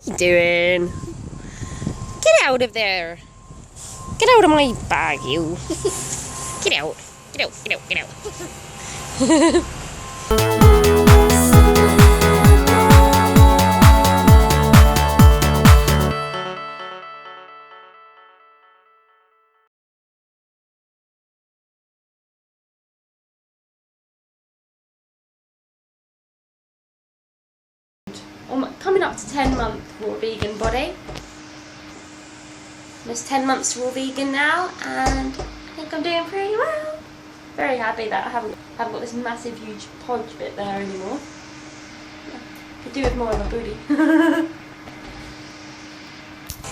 What are you doing? Get out of there. Get out of my bag, you. Get out. Get out, get out, get out. Coming up to 10-month raw vegan body. It's 10 months raw vegan now, and I think I'm doing pretty well. Very happy that I haven't got this massive, huge podge bit there anymore. Yeah, could do with more of a booty.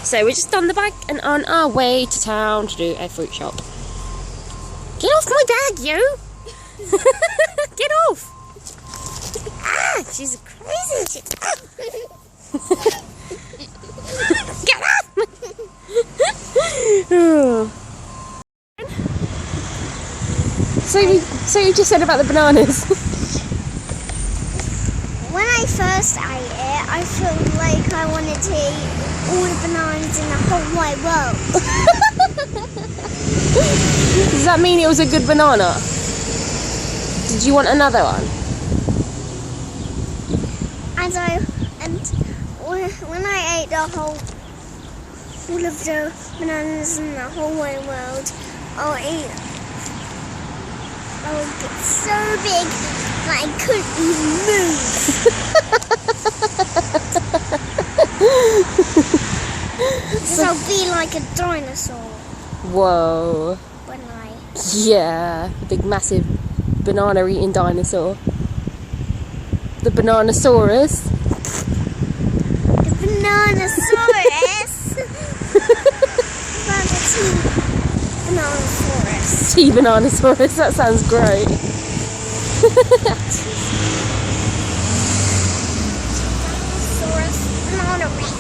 So we're just done the bag and on our way to town to do a fruit shop. Get off my bag, you! Get off! Ah, she's crazy. Get up! So you just said about the bananas. When I first ate it, I felt like I wanted to eat all the bananas in the whole wide world. Does that mean it was a good banana? Did you want another one? And when I ate all of the bananas in the whole wide world, I would get so big that I couldn't even move. So I'll be like a dinosaur. Whoa. Yeah, a big massive banana eating dinosaur. The Bananasaurus. The Bananasaurus. Bananasaurus. T-Bananasaurus, that sounds great. Tyrannosaurus Banana Rex.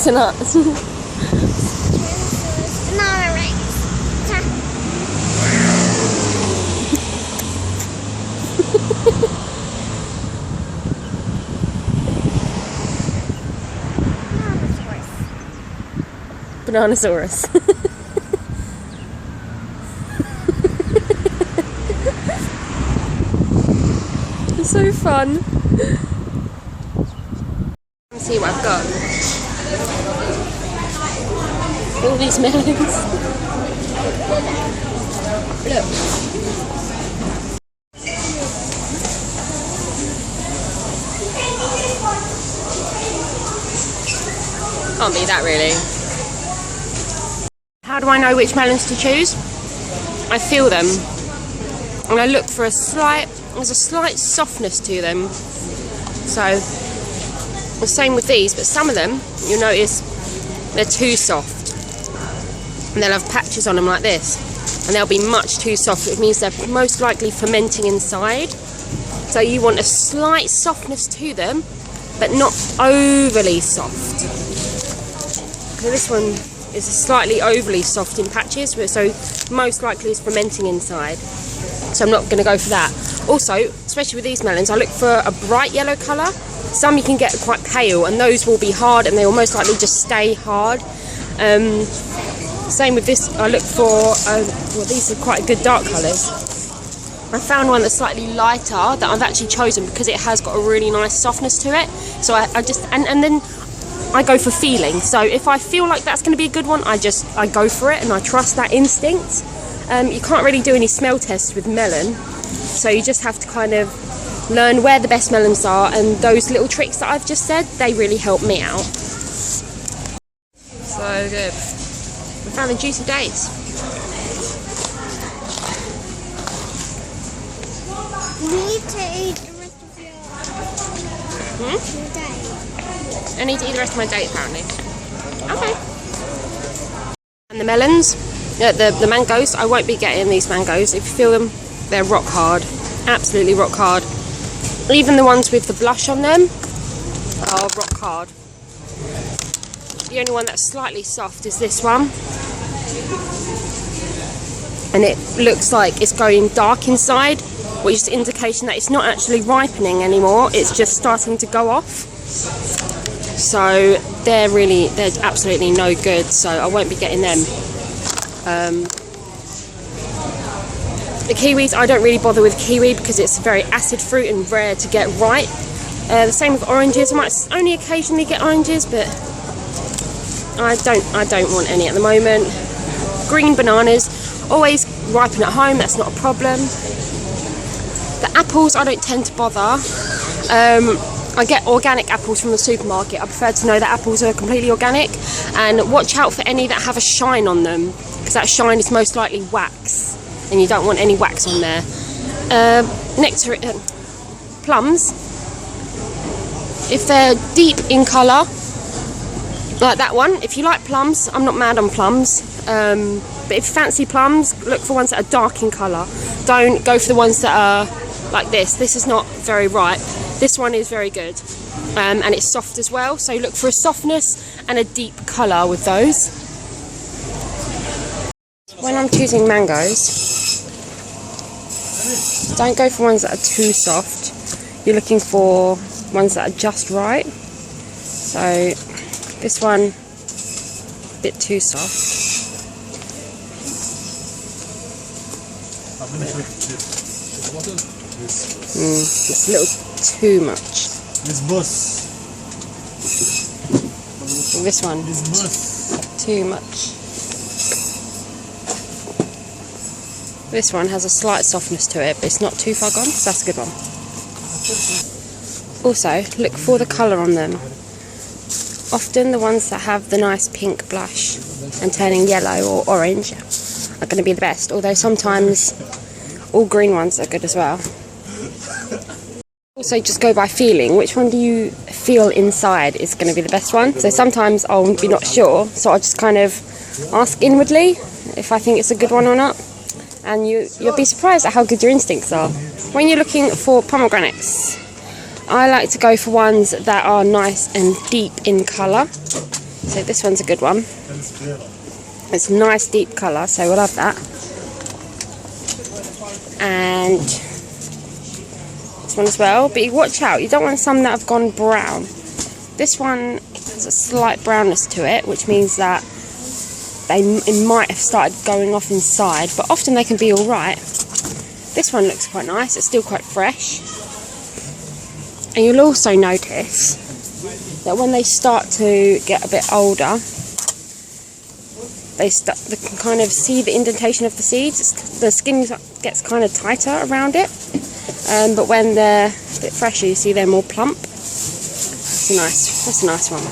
Tyrannosaurus Banana Rex. Bananasaurus. It's so fun. Let's see what I've got. All these melons. Look. Can't be that really. How do I know which melons to choose? I feel them, and I look for there's a slight softness to them. So, the same with these, but some of them, you'll notice, they're too soft. And they'll have patches on them like this. And they'll be much too soft, which means they're most likely fermenting inside. So you want a slight softness to them, but not overly soft. So this one is slightly overly soft in patches, so most likely it's fermenting inside. So I'm not going to go for that. Also, especially with these melons, I look for a bright yellow colour. Some you can get quite pale, and those will be hard, and they will most likely just stay hard. Same with this, I look for, well, these are quite good dark colours. I found one that's slightly lighter that I've actually chosen because it has got a really nice softness to it. So I just, and then I go for feeling. So if I feel like that's going to be a good one, I go for it, and I trust that instinct. You can't really do any smell tests with melon, so you just have to kind of learn where the best melons are, and those little tricks that I've just said, they really help me out. So good. We found the juicy dates. You need to eat the rest of your date. I need to eat the rest of my date, apparently. Okay. And the melons, the mangoes, I won't be getting these mangoes. If you feel them, they're rock hard. Absolutely rock hard. Even the ones with the blush on them are rock hard. The only one that's slightly soft is this one. And it looks like it's going dark inside, which is an indication that it's not actually ripening anymore. It's just starting to go off. so they're absolutely no good, so I won't be getting them. The kiwis, I don't really bother with kiwi because it's a very acid fruit and rare to get right. The same with oranges. I might only occasionally get oranges, but I don't want any at the moment. Green bananas, always ripen at home, that's not a problem. The apples, I don't tend to bother. I get organic apples from the supermarket. I prefer to know that apples are completely organic, and watch out for any that have a shine on them, because that shine is most likely wax, and you don't want any wax on there. Plums, if they're deep in colour, like that one, if you like plums, I'm not mad on plums, but if you fancy plums, look for ones that are dark in colour. Don't go for the ones that are like this. This is not very ripe. This one is very good, and it's soft as well, so look for a softness and a deep colour with those. When I'm choosing mangoes, don't go for ones that are too soft. You're looking for ones that are just right. So this one, a bit too soft. It's a little too much. This one, too much. This one has a slight softness to it, but it's not too far gone, so that's a good one. Also, look for the colour on them. Often the ones that have the nice pink blush and turning yellow or orange are going to be the best, although sometimes all green ones are good as well. Also, just go by feeling. Which one do you feel inside is going to be the best one? So sometimes I'll be not sure, so I'll just kind of ask inwardly if I think it's a good one or not. And you'll be surprised at how good your instincts are. When you're looking for pomegranates, I like to go for ones that are nice and deep in colour. So this one's a good one. It's nice deep colour, so we'll have that. And this one as well, but you watch out, you don't want some that have gone brown. This one has a slight brownness to it, which means that it might have started going off inside, but often they can be alright. This one looks quite nice, it's still quite fresh. And you'll also notice that when they start to get a bit older, they can kind of see the indentation of the seeds. The skin gets kind of tighter around it, but when they're a bit fresher, you see they're more plump. That's a nice one.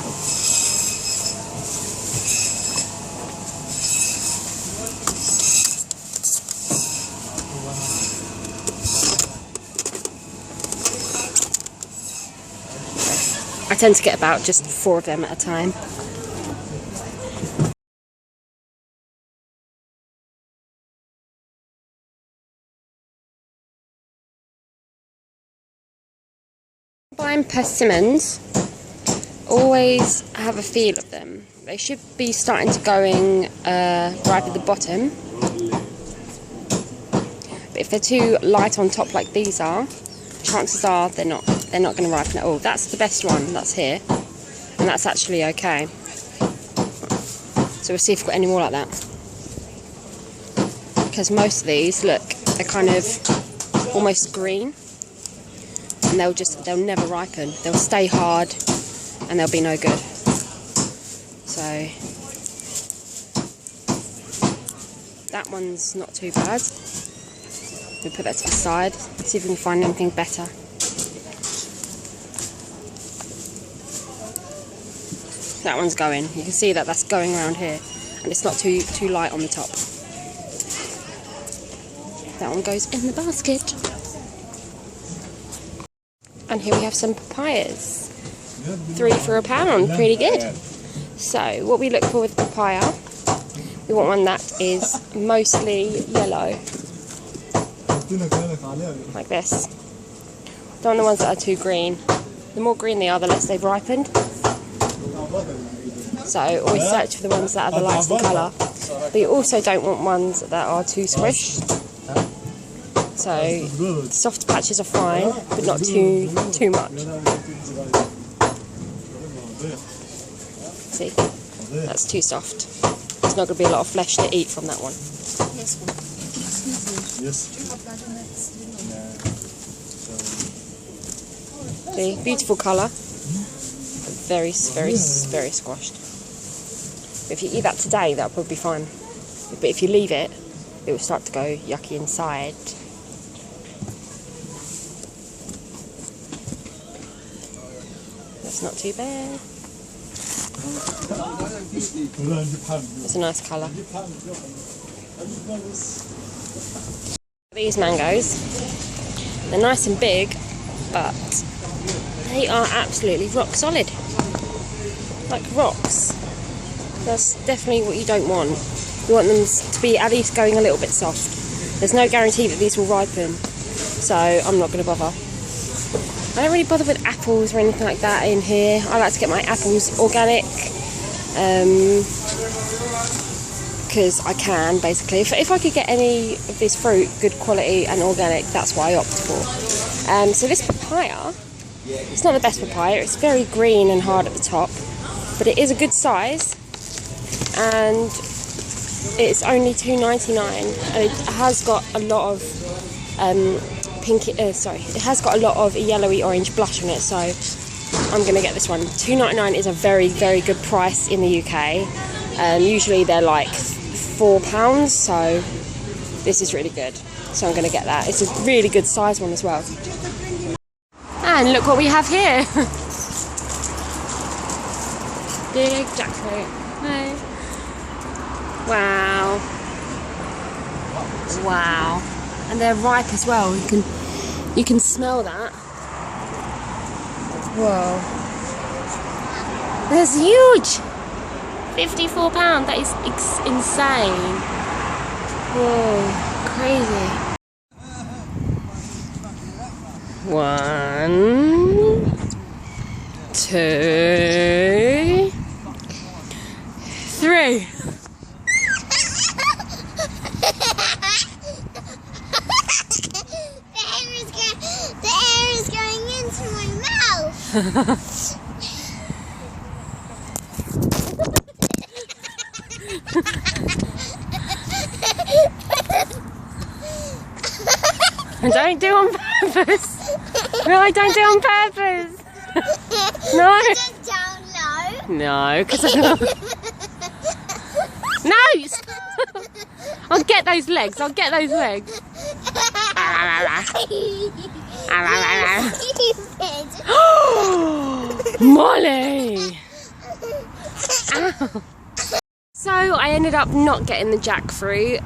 I tend to get about just 4 of them at a time. Buying persimmons, always have a feel of them. They should be starting to going right at the bottom. But if they're too light on top like these are, chances are they're not going to ripen at all. That's the best one, that's here, and that's actually okay. So we'll see if we've got any more like that. Because most of these, look, they're kind of almost green, and they'll never ripen. They'll stay hard, and they'll be no good. So that one's not too bad. We'll put that to the side, see if we can find anything better. That one's going. You can see that that's going around here, and it's not too light on the top. That one goes in the basket. And here we have some papayas. 3 for £1, pretty good. So what we look for with papaya, we want one that is mostly yellow, like this. Don't want the ones that are too green. The more green they are, the less they've ripened. So always search for the ones that are the lightest in colour. But you also don't want ones that are too squished. So soft patches are fine, but not too much. See, that's too soft. There's not going to be a lot of flesh to eat from that one. Yes. See, beautiful colour. Very, very, very squashed. If you eat that today, that'll probably be fine. But if you leave it, it will start to go yucky inside. That's not too bad. It's a nice colour. These mangoes, they're nice and big, but they are absolutely rock solid. Like rocks. That's definitely what you don't want. You want them to be at least going a little bit soft. There's no guarantee that these will ripen, so I'm not going to bother. I don't really bother with apples or anything like that in here. I like to get my apples organic, because I can, basically. If I could get any of this fruit good quality and organic, that's what I opt for. So this papaya, it's not the best papaya. It's very green and hard at the top, but it is a good size, and it's only $2.99, and it has got a lot of it has got a lot of yellowy orange blush on it, so I'm going to get this one. $2.99 is a very, very good price in the UK. Usually they're like £4, so this is really good. So I'm going to get that. It's a really good size one as well. And look what we have here. Big jackfruit. Hey. Wow. Wow. And they're ripe as well. You can smell that. Whoa. That's huge. £54. That is insane. Whoa. Crazy. 1, 2, 3. The air is going into my mouth. I don't do it on purpose. No, I don't do it on purpose. No. Down low. No, because I'm not. No! I'll get those legs. I'll get those legs. Molly! Ow. So I ended up not getting the jackfruit.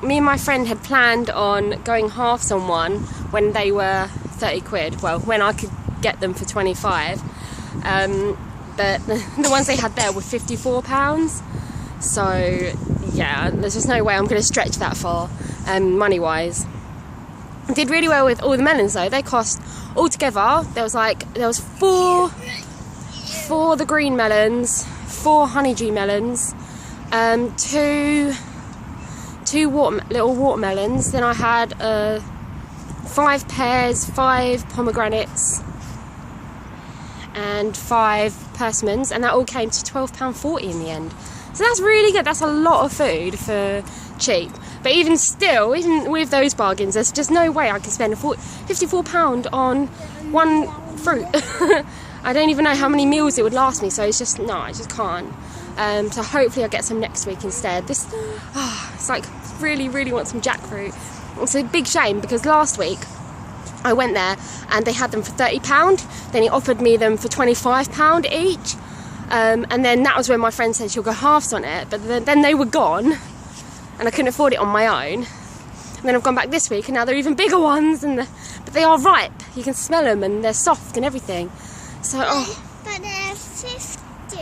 Me and my friend had planned on going halves on one when they were 30 quid. Well, when I could get them for 25. But the ones they had there were £54. So yeah, there's just no way I'm going to stretch that far, money-wise. Did really well with all the melons though. They cost altogether, there was four the green melons, 4 honeydew melons, two little watermelons. Then I had 5 pears, 5 pomegranates, and 5 persimmons, and that all came to £12.40 in the end. So that's really good. That's a lot of food for cheap. But even still, even with those bargains, there's just no way I can spend £54 on one fruit. I don't even know how many meals it would last me, so it's just, no, I just can't. So hopefully I'll get some next week instead. It's like, really, really want some jackfruit. It's a big shame because last week I went there and they had them for £30. Then he offered me them for £25 each. And then that was when my friend said she'll go halves on it, but then they were gone and I couldn't afford it on my own. And then I've gone back this week and now they're even bigger ones, but they are ripe. You can smell them and they're soft and everything. So, But they're 50.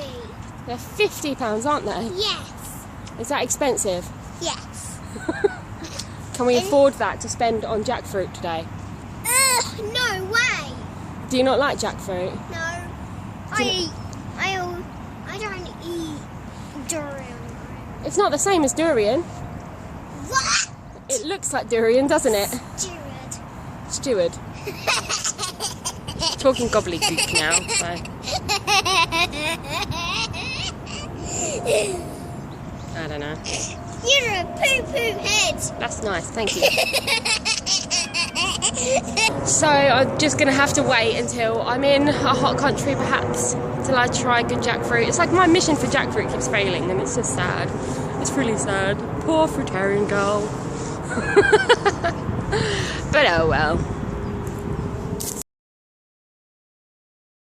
They're £50, aren't they? Yes. Is that expensive? Yes. Can we afford that to spend on jackfruit today? No way. Do you not like jackfruit? No. I don't eat durian. It's not the same as durian. What? It looks like durian, doesn't it? Steward. Talking gobbledygook now, so. I don't know. You're a poo-poo head. That's nice, thank you. So I'm just going to have to wait until I'm in a hot country, perhaps, till I try good jackfruit. It's like my mission for jackfruit keeps failing, and it's just sad. It's really sad. Poor fruitarian girl. But oh well.